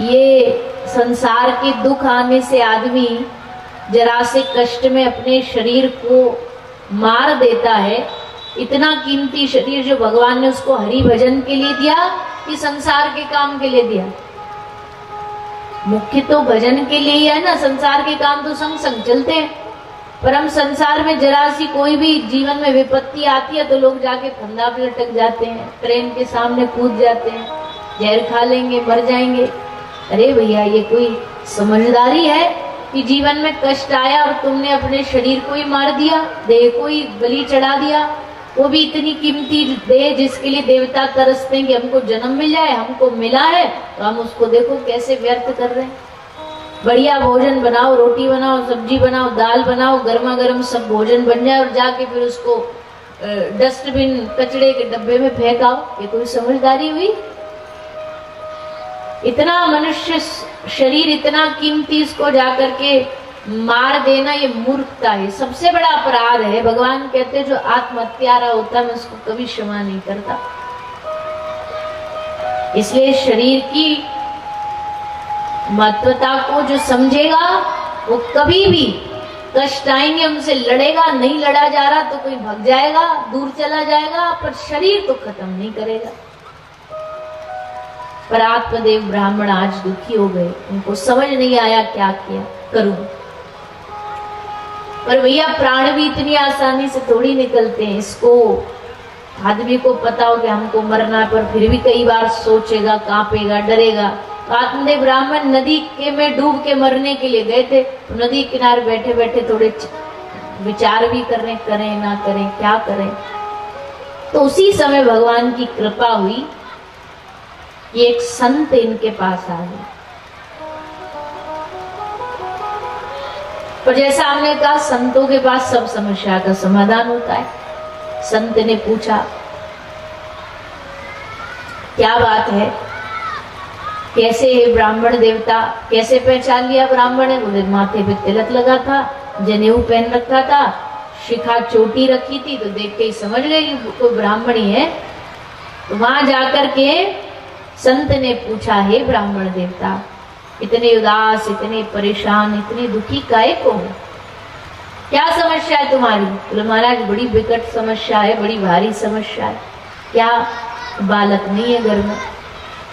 ये संसार के दुख आने से आदमी जरा से कष्ट में अपने शरीर को मार देता है। इतना कीमती शरीर जो भगवान ने उसको हरि भजन के लिए दिया कि संसार के काम के लिए दिया। मुख्य तो भजन के लिए ही है ना, संसार के काम तो संग संग चलते हैं। पर हम संसार में जरा सी कोई भी जीवन में विपत्ति आती है तो लोग जाके फंदा पे लटक जाते हैं, ट्रेन के सामने कूद जाते हैं, जहर खा लेंगे, मर जाएंगे। अरे भैया, ये कोई समझदारी है कि जीवन में कष्ट आया और तुमने अपने शरीर को ही मार दिया, देह को ही बलि चढ़ा दिया, वो भी इतनी कीमती देह जिसके लिए देवता तरसते हैं कि हमको जन्म मिल जाए, हमको मिला है तो हम उसको देखो कैसे व्यर्थ कर रहे हैं। बढ़िया भोजन बनाओ, रोटी बनाओ, सब्जी बनाओ, दाल बनाओ, गर्मा गर्म सब भोजन बन जाए और जाके फिर उसको डस्टबिन कचड़े के डब्बे में फेंकाओ। ये कोई समझदारी हुई? इतना मनुष्य शरीर इतना कीमती, इसको जाकर के मार देना ये मूर्खता है, सबसे बड़ा अपराध है। भगवान कहते जो आत्महत्यारा होता मैं उसको कभी क्षमा नहीं करता। इसलिए शरीर की महत्वता को जो समझेगा वो कभी भी कष्ट आएंगे उनसे लड़ेगा। नहीं लड़ा जा रहा तो कोई भग जाएगा, दूर चला जाएगा, पर शरीर तो खत्म नहीं करेगा। पर आत्मदेव ब्राह्मण आज दुखी हो गए, उनको समझ नहीं आया क्या किया करूं। पर भैया प्राण भी इतनी आसानी से थोड़ी निकलते हैं। इसको आदमी को पता हो कि हमको मरना है, पर फिर भी कई बार सोचेगा, कांपेगा, डरेगा। आत्मदेव ब्राह्मण नदी के में डूब के मरने के लिए गए थे, तो नदी किनारे बैठे बैठे थोड़े विचार भी कर रहे, करें ना करें, क्या करें। तो उसी समय भगवान की कृपा हुई कि एक संत इनके पास आ गए। पर जैसा हमने कहा, संतों के पास सब समस्या का समाधान होता है। संत ने पूछा, क्या बात है, कैसे है ब्राह्मण देवता, कैसे पहचान लिया ब्राह्मण है? बोले माथे पे तिलक लगा था, जनेऊ पहन रखा था, शिखा चोटी रखी थी, तो देख के ही समझ गए कि कोई ब्राह्मण ही है। तो वहां जाकर के संत ने पूछा, हे ब्राह्मण देवता, इतने उदास, इतने परेशान, इतने दुखी काहे को हो? क्या समस्या है तुम्हारी? बोले महाराज बड़ी विकट समस्या है, बड़ी भारी समस्या है। क्या? बालक नहीं है घर में,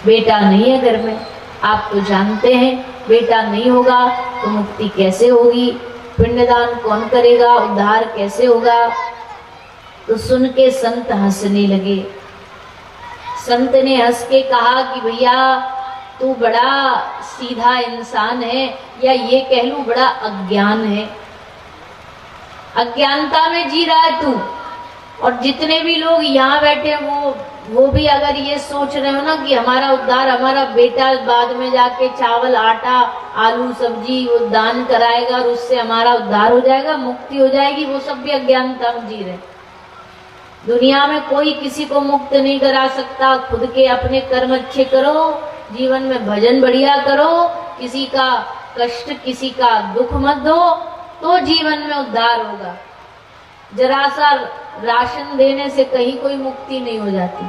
बेटा नहीं है घर में। आप तो जानते हैं बेटा नहीं होगा तो मुक्ति कैसे होगी, पिंडदान कौन करेगा, उद्धार कैसे होगा? तो सुन के संत हंसने लगे। संत ने हंस के कहा कि भैया तू बड़ा सीधा इंसान है, या ये कह लूं बड़ा अज्ञान है। अज्ञानता में जी रहा है तू। और जितने भी लोग यहाँ बैठे वो भी अगर ये सोच रहे हो ना कि हमारा उद्धार, हमारा बेटा बाद में जाके चावल, आटा, आलू, सब्जी वो दान कराएगा और उससे हमारा उद्धार हो जाएगा, मुक्ति हो जाएगी, वो सब भी अज्ञानता में जी रहे। दुनिया में कोई किसी को मुक्त नहीं करा सकता। खुद के अपने कर्म अच्छे करो, जीवन में भजन बढ़िया करो, किसी का कष्ट, किसी का दुख मत दो, तो जीवन में उद्धार होगा। जरा सा राशन देने से कहीं कोई मुक्ति नहीं हो जाती।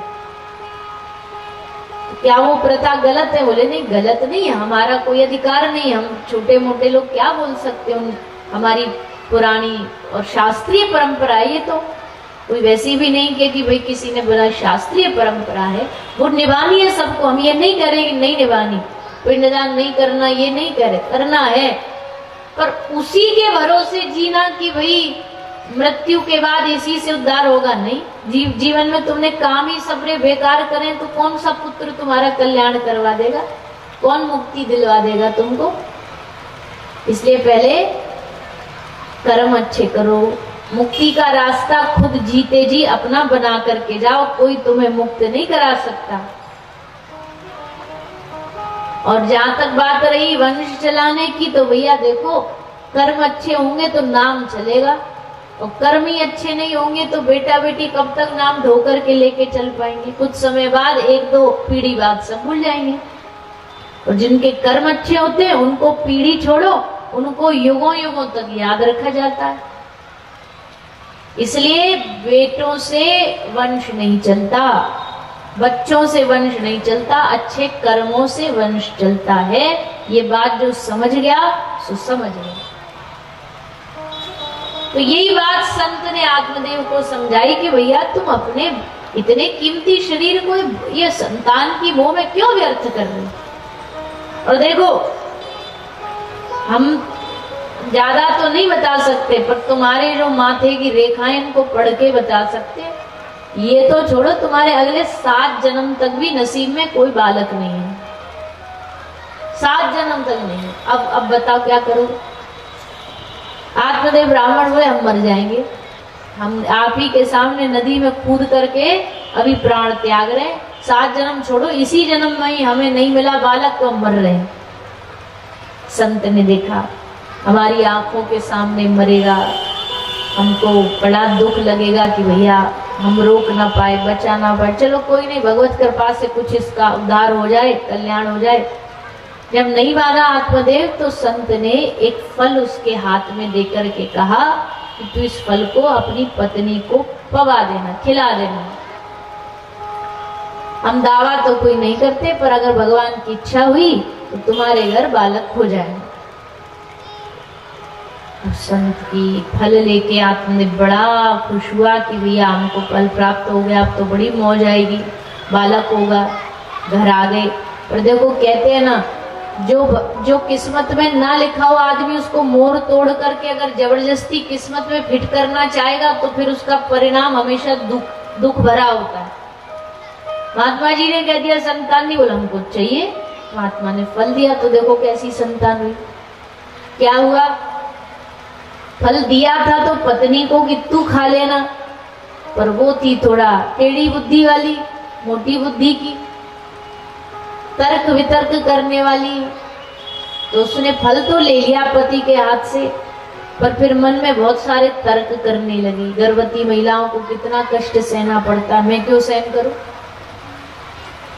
क्या वो प्रथा गलत है? बोले नहीं, गलत नहीं है, हमारा कोई अधिकार नहीं। हम छोटे मोटे लोग क्या बोल सकते हैं? हमारी पुरानी और शास्त्रीय परंपरा है। ये तो कोई वैसी भी नहीं कि भाई किसी ने बोला शास्त्रीय परंपरा है, वो निभानी है सबको। हम ये नहीं करें नहीं निभानी, पिंडदान नहीं करना, ये नहीं करे, करना है, पर उसी के भरोसे जीना कि भाई मृत्यु के बाद इसी से उद्धार होगा। नहीं, जीवन में तुमने काम ही सबरे बेकार करें तो कौन सा पुत्र तुम्हारा कल्याण करवा देगा, कौन मुक्ति दिलवा देगा तुमको? इसलिए पहले कर्म अच्छे करो, मुक्ति का रास्ता खुद जीते जी अपना बना करके जाओ, कोई तुम्हें मुक्त नहीं करा सकता। और जहां तक बात रही वंश चलाने की, तो भैया देखो, कर्म अच्छे होंगे तो नाम चलेगा, और कर्म ही अच्छे नहीं होंगे तो बेटा बेटी कब तक नाम ढो करके लेके चल पाएंगे? कुछ समय बाद, एक दो पीढ़ी बाद सब भूल जाएंगे। और जिनके कर्म अच्छे होते हैं उनको पीढ़ी छोड़ो, उनको युगों युगों तक याद रखा जाता है। इसलिए बेटों से वंश नहीं चलता, बच्चों से वंश नहीं चलता, अच्छे कर्मों से वंश चलता है। ये बात जो समझ गया सो समझ गया। तो यही बात संत ने आत्मदेव को समझाई कि भैया तुम अपने इतने कीमती शरीर को ये संतान की मोह में क्यों व्यर्थ कर रहे हो। और देखो, हम ज्यादा तो नहीं बता सकते, पर तुम्हारे जो माथे की रेखाएं इनको पढ़ के बता सकते हैं। ये तो छोड़ो, तुम्हारे अगले 7 जन्म तक भी नसीब में कोई बालक नहीं है, 7 जन्म तक नहीं है। अब बताओ क्या करो। आत्मदेव ब्राह्मण बोले हम मर जाएंगे, हम आप ही के सामने नदी में कूद करके अभी प्राण त्याग रहे हैं। 7 जन्म छोड़ो, इसी जन्म में ही हमें नहीं मिला बालक तो हम मर रहे हैं। संत ने देखा हमारी आंखों के सामने मरेगा, हमको बड़ा दुख लगेगा कि भैया हम रोक ना पाए, बचा ना पाए। चलो कोई नहीं, भगवत कृपा से कुछ इसका उद्धार हो जाए, कल्याण हो जाए। जब नहीं माना आत्मदेव तो संत ने एक फल उसके हाथ में देकर के कहा कि तू इस फल को अपनी पत्नी को पवा देना, खिला देना। हम दावा तो कोई नहीं करते, पर अगर भगवान की इच्छा हुई तो तुम्हारे घर बालक हो जाएगा। संत की फल लेके आत्मदेव बड़ा खुश हुआ कि भैया हमको फल प्राप्त हो गया, अब तो बड़ी मौज आएगी, बालक होगा। घर आ गए। पर देखो कहते हैं ना, जो किस्मत में ना लिखा हो आदमी उसको मोड़ तोड़ करके अगर जबरदस्ती किस्मत में फिट करना चाहेगा तो फिर उसका परिणाम हमेशा दुख भरा होता है। महात्मा जी ने कह दिया संतान नहीं, बोला हमको चाहिए। महात्मा ने फल दिया तो देखो कैसी संतान हुई। क्या हुआ, फल दिया था तो पत्नी को कि तू खा लेना, पर वो थी थोड़ा टेढ़ी बुद्धि वाली, मोटी बुद्धि की, तर्क वितर्क करने वाली। तो उसने फल तो ले लिया पति के हाथ से, पर फिर मन में बहुत सारे तर्क करने लगी। गर्भवती महिलाओं को कितना कष्ट सहना पड़ता, मैं क्यों सहन करूं।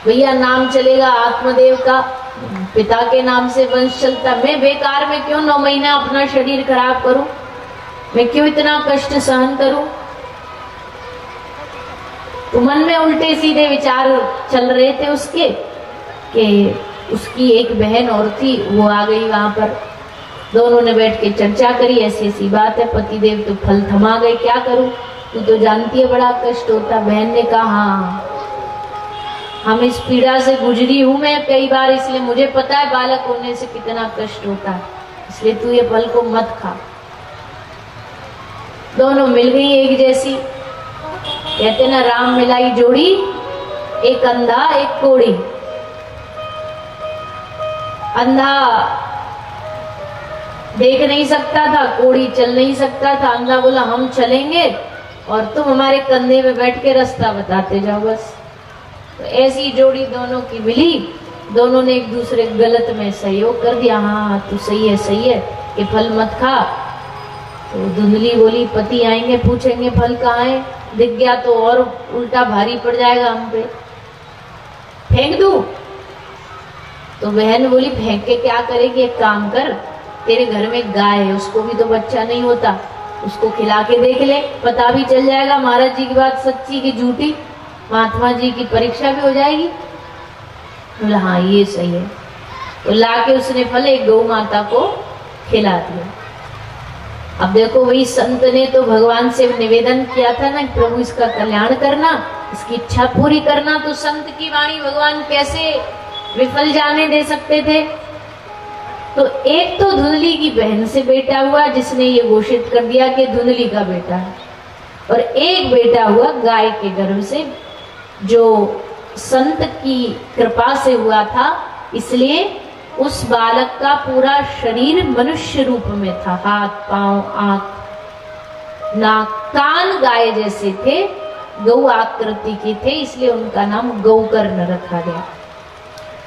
भैया नाम चलेगा आत्मदेव का, पिता के नाम से वंश चलता, मैं बेकार में क्यों 9 महीना अपना शरीर खराब करूं, मैं क्यों इतना कष्ट सहन करूं। तो मन में उल्टे सीधे विचार चल रहे थे उसके, कि उसकी एक बहन और थी, वो आ गई वहां पर। दोनों ने बैठ के चर्चा करी, ऐसी ऐसी बात है, पतिदेव तो फल थमा गए, क्या करूं, तू तो जानती है बड़ा कष्ट होता। बहन ने कहा हाँ, हम इस पीड़ा से गुजरी हूं मैं कई बार, इसलिए मुझे पता है बालक होने से कितना कष्ट होता है, इसलिए तू ये फल को मत खा। दोनों मिल गई एक जैसी। कहते ना राम मिलाई जोड़ी, एक अंधा एक कोड़ी। अंधा देख नहीं सकता था, कोड़ी चल नहीं सकता था। अंधा बोला हम चलेंगे और तुम हमारे कंधे में बैठ के रास्ता बताते जाओ बस। तो ऐसी जोड़ी दोनों की मिली, दोनों ने एक दूसरे गलत में सहयोग कर दिया। हाँ तू सही है, ये फल मत खा। तो धुंधली बोली पति आएंगे पूछेंगे फल कहाँ है, दिख गया तो और उल्टा भारी पड़ जाएगा हम पे, फेंक दूं। तो बहन बोली फेंक के क्या करेगी, एक काम कर, तेरे घर में गाय है, उसको भी तो बच्चा नहीं होता, उसको खिला के देख ले, पता भी चल जाएगा महाराज जी की बात सच्ची की झूठी, महात्मा जी की परीक्षा भी हो जाएगी। बोला हाँ ये सही है। तो लाके उसने फल एक गौ माता को खिला दिया। अब देखो वही संत ने तो भगवान से निवेदन किया था ना प्रभु इसका कल्याण करना, इसकी इच्छा पूरी करना। तो संत की वाणी भगवान कैसे विफल जाने दे सकते थे। तो एक तो धुंधली की बहन से बेटा हुआ जिसने ये घोषित कर दिया कि धुंधली का बेटा है, और एक बेटा हुआ गाय के गर्भ से जो संत की कृपा से हुआ था। इसलिए उस बालक का पूरा शरीर मनुष्य रूप में था, हाथ पांव आंख नाक कान गाय जैसे थे, गौ आकृति के थे, इसलिए उनका नाम गौकर्ण रखा गया।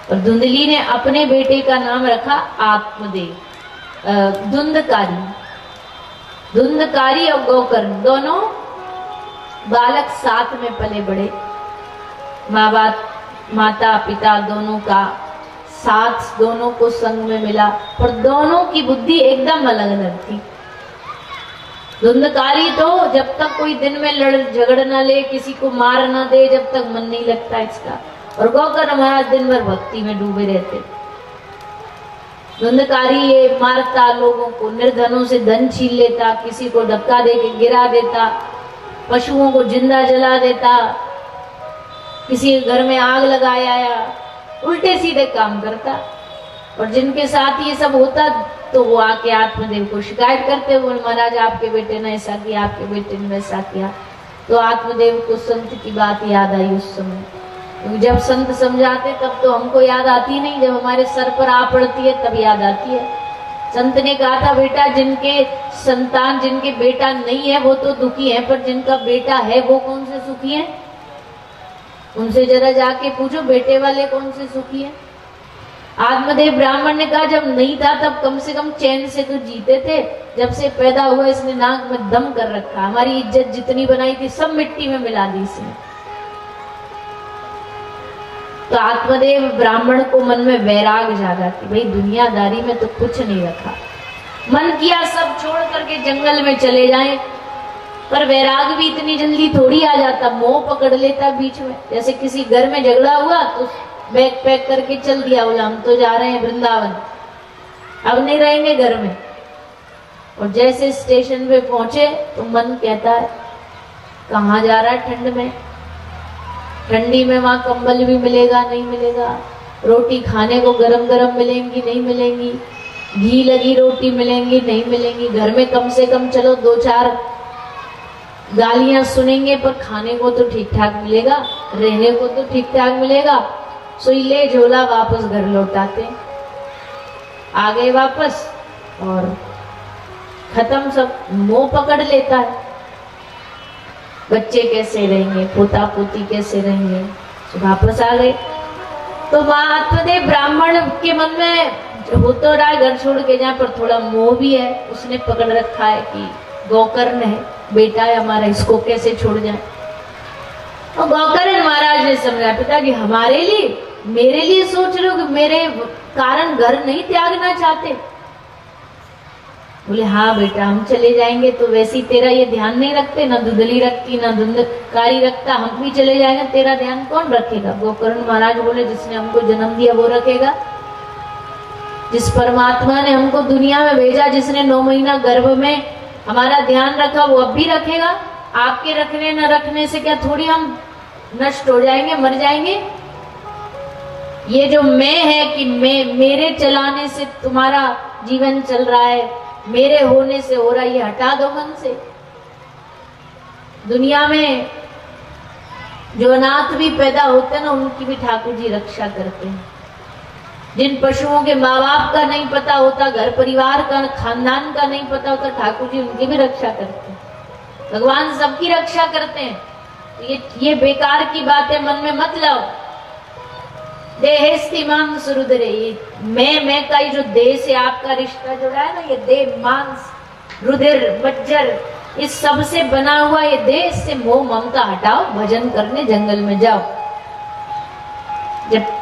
और धुंधली ने अपने बेटे का नाम रखा आत्मदेव, धुंधकारी। धुंधकारी और गौकर्ण दोनों बालक साथ में पले बड़े, माँ बाप माता पिता दोनों का साथ दोनों को संग में मिला, और दोनों की बुद्धि एकदम अलग अलग थी। धुंधकारी तो जब तक कोई दिन में लड़ झगड़ ना ले, किसी को मार ना दे, जब तक मन नहीं लगता इसका। और गौकर महाराज दिन भर भक्ति में डूबे रहते। धुंधकारी ये मारता लोगों को, निर्धनों से धन छीन लेता, किसी को धक्का दे के गिरा देता, पशुओं को जिंदा जला देता, किसी के घर में आग लगाया या उल्टे सीधे काम करता। और जिनके साथ ये सब होता तो वो आके आत्मदेव को शिकायत करते, वो महाराज आपके बेटे ने ऐसा किया, आपके बेटे ने वैसा किया। तो आत्मदेव को संत की बात याद आई उस समय। जब संत समझाते तब तो हमको याद आती नहीं, जब हमारे सर पर आ पड़ती है तब याद आती है। संत ने कहा था, बेटा जिनके संतान, जिनके बेटा नहीं है वो तो दुखी है, पर जिनका बेटा है वो कौन से सुखी है? उनसे जरा जाके पूछो, बेटे वाले कौन से सुखी है? आत्मदेव ब्राह्मण ने कहा, जब नहीं था तब कम से कम चैन से तो जीते थे, जब से पैदा हुआ इसने नाक में दम कर रखा, हमारी इज्जत जितनी बनाई थी सब मिट्टी में मिला दी इसने। तो आत्मदेव ब्राह्मण को मन में वैराग जागा कि भाई दुनियादारी में तो कुछ नहीं रखा। मन किया सब छोड़ करके जंगल में चले जाएं, पर वैराग भी इतनी जल्दी थोड़ी आ जाता, मोह पकड़ लेता बीच में। जैसे किसी घर में झगड़ा हुआ तो बैग पैक करके चल दिया, बोला हम तो जा रहे हैं वृंदावन, अब नहीं रहेंगे घर में। और जैसे स्टेशन पे पहुंचे तो मन कहता है कहाँ जा रहा है ठंड में, ठंडी में वहां कंबल भी मिलेगा नहीं मिलेगा, रोटी खाने को गरम गरम मिलेंगी नहीं मिलेंगी, घी लगी रोटी मिलेंगी नहीं मिलेंगी, घर में कम से कम चलो 2-4 गालियां सुनेंगे पर खाने को तो ठीक ठाक मिलेगा, रहने को तो ठीक ठाक मिलेगा। सोई ले झोला वापस घर लौटाते, आ गए वापस और खत्म सब, मोह पकड़ लेता है। बच्चे कैसे रहेंगे, पोता पोती कैसे रहेंगे, तो वापस आ गए। तो आत्मदेव ब्राह्मण के मन में हो तो रहा है घर छोड़ के जाए, पर थोड़ा मोह भी है, उसने पकड़ रखा है कि गौकर्ण है, बेटा है हमारा, इसको कैसे छोड़ जाए। और गौकर्ण महाराज ने समझा, पिताजी हमारे लिए, मेरे लिए सोच रहे हो कि मेरे कारण घर नहीं त्यागना चाहते? बोले हाँ बेटा हम चले जाएंगे तो वैसे ही तेरा ये ध्यान नहीं रखते, ना धुंधली रखती ना धुंधकारी रखता, हम भी चले जाएंगे, तेरा ध्यान कौन रखेगा? गोकर्ण महाराज बोले जिसने हमको जन्म दिया वो रखेगा। जिस परमात्मा ने हमको दुनिया में भेजा, जिसने 9 महीना गर्भ में हमारा ध्यान रखा, वो अब भी रखेगा। आपके रखने न रखने से क्या थोड़ी हम नष्ट हो जाएंगे, मर जाएंगे? ये जो मैं है कि मेरे चलाने से तुम्हारा जीवन चल रहा है, मेरे होने से हो रहा, ये हटा दो मन से। दुनिया में जो अनाथ भी पैदा होते हैं ना, उनकी भी ठाकुर जी रक्षा करते हैं। जिन पशुओं के माँ बाप का नहीं पता होता, घर परिवार का, खानदान का नहीं पता होता, ठाकुर जी उनकी भी रक्षा करते हैं। भगवान सबकी रक्षा करते हैं। तो ये बेकार की बातें मन में मत लाओ। देहेस्ति मांस रुद्रे, ये मैं का जो देह से आपका रिश्ता जुड़ा है ना, ये देह मांस रुधिर मज्जर इस सब से बना हुआ ये देह, से मोह ममता हटाओ, भजन करने जंगल में जाओ। जब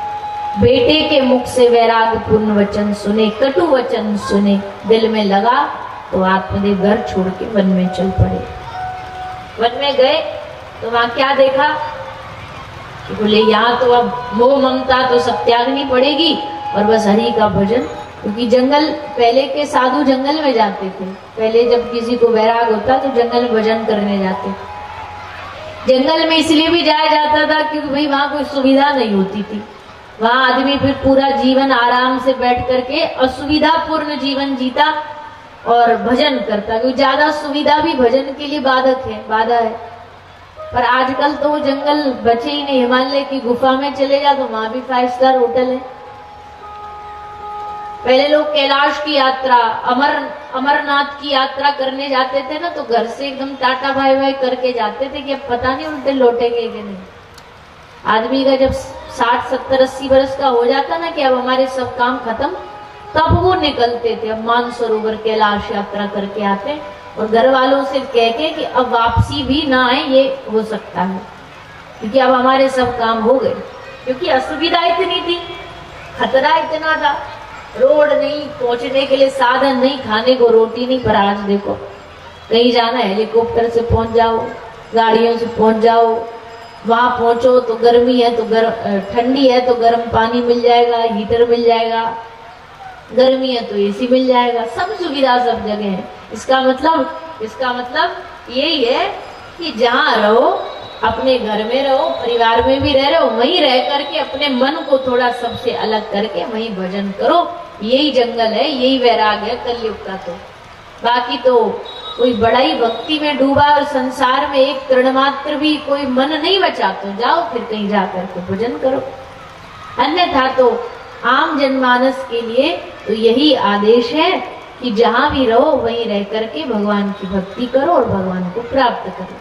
बेटे के मुख से वैराग पूर्ण वचन सुने, कटु वचन सुने, दिल में लगा तो आत्मदेव घर छोड़ के वन में चल पड़े। वन में गए तो वहां क्या देखा? बोले यहाँ तो अब मोह ममता तो सब त्यागनी पड़ेगी और बस हरि का भजन। क्योंकि जंगल, पहले के साधु जंगल में जाते थे, पहले जब किसी को वैराग होता तो जंगल में भजन करने जाते। जंगल में इसलिए भी जाया जाता था क्योंकि भाई वहां कोई सुविधा नहीं होती थी। वहां आदमी फिर पूरा जीवन आराम से बैठ करके असुविधा पूर्ण जीवन जीता और भजन करता, क्योंकि ज्यादा सुविधा भी भजन के लिए बाधा है। पर आजकल तो वो जंगल बचे ही नहीं। हिमालय की गुफा में चले जा तो वहां भी 5 स्टार होटल है। पहले लोग कैलाश की यात्रा, अमरनाथ की यात्रा करने जाते थे ना, तो घर से एकदम टाटा बाय बाय करके जाते थे कि अब पता नहीं उल्टे लौटेंगे कि नहीं। आदमी का जब 60, 70, 80 वर्ष का हो जाता ना कि अब हमारे सब काम खत्म, तब वो निकलते थे। अब मानसरोवर कैलाश यात्रा करके आते और घर वालों से कह के कि अब वापसी भी ना आए, ये हो सकता है क्योंकि अब हमारे सब काम हो गए। क्योंकि असुविधा इतनी थी, खतरा इतना था, रोड नहीं, पहुंचने के लिए साधन नहीं, खाने को रोटी नहीं। पर आज देखो कहीं जाना है हेलीकॉप्टर से पहुंच जाओ, गाड़ियों से पहुंच जाओ, वहां पहुंचो तो गर्मी है तो ठंडी है तो गर्म पानी मिल जाएगा, हीटर मिल जाएगा, गर्मी है तो एसी मिल जाएगा, सब सुविधा सब जगह है। इसका मतलब यही है कि जहाँ रहो, अपने घर में रहो, परिवार में भी रह रहे हो, वहीं रह करके अपने मन को थोड़ा सबसे अलग करके वहीं भजन करो। यही जंगल है, यही वैराग है कलयुग का। तो बाकी तो कोई बड़ा ही भक्ति में डूबा और संसार में एक तृण मात्र भी कोई मन नहीं बचा तो जाओ फिर कहीं जा करके भजन करो। अन्यथा तो आम जनमानस के लिए तो यही आदेश है कि जहां भी रहो वहीं रह करके भगवान की भक्ति करो और भगवान को प्राप्त करो।